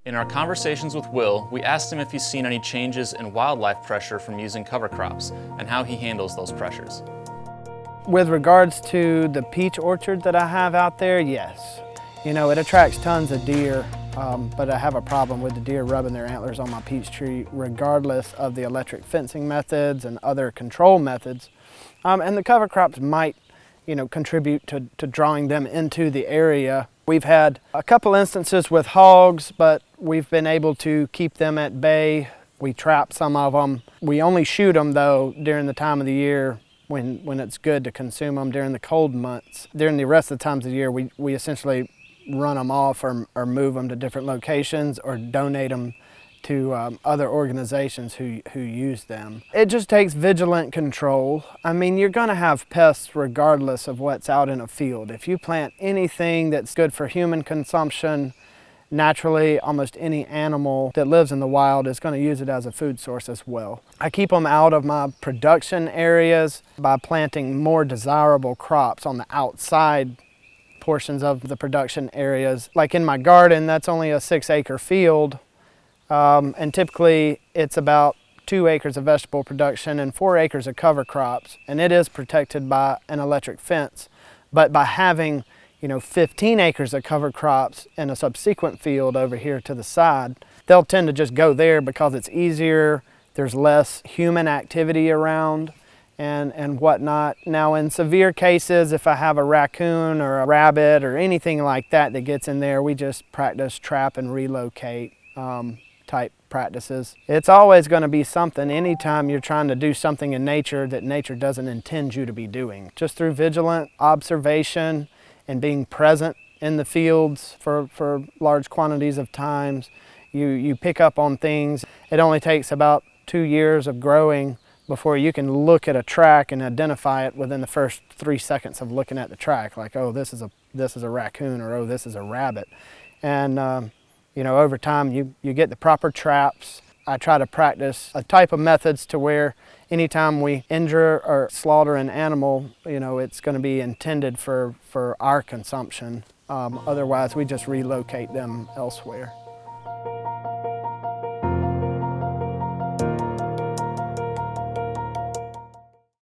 In our conversations with Will, we asked him if he's seen any changes in wildlife pressure from using cover crops and how he handles those pressures. With regards to the peach orchard that I have out there, yes. You know, it attracts tons of deer, but I have a problem with the deer rubbing their antlers on my peach tree regardless of the electric fencing methods and other control methods. And the cover crops might, contribute to drawing them into the area. We've had a couple instances with hogs, but we've been able to keep them at bay. We trap some of them. We only shoot them though during the time of the year when it's good to consume them during the cold months. During the rest of the times of the year, we essentially run them off or move them to different locations or donate them to other organizations who use them. It just takes vigilant control. I mean, you're gonna have pests regardless of what's out in a field. If you plant anything that's good for human consumption, naturally, almost any animal that lives in the wild is gonna use it as a food source as well. I keep them out of my production areas by planting more desirable crops on the outside portions of the production areas. Like in my garden, that's only a 6-acre field. And typically it's about 2 acres of vegetable production and 4 acres of cover crops, and it is protected by an electric fence. But by having 15 acres of cover crops in a subsequent field over here to the side, they'll tend to just go there because it's easier, there's less human activity around and whatnot. Now in severe cases, if I have a raccoon or a rabbit or anything like that that gets in there, we just practice trap and relocate type practices. It's always going to be something anytime you're trying to do something in nature that nature doesn't intend you to be doing. Just through vigilant observation and being present in the fields for large quantities of times, you pick up on things. It only takes about 2 years of growing before you can look at a track and identify it within the first 3 seconds of looking at the track, like, oh, this is a raccoon, or oh, this is a rabbit. And over time you get the proper traps. I try to practice a type of methods to where anytime we injure or slaughter an animal, it's going to be intended for our consumption. Otherwise we just relocate them elsewhere.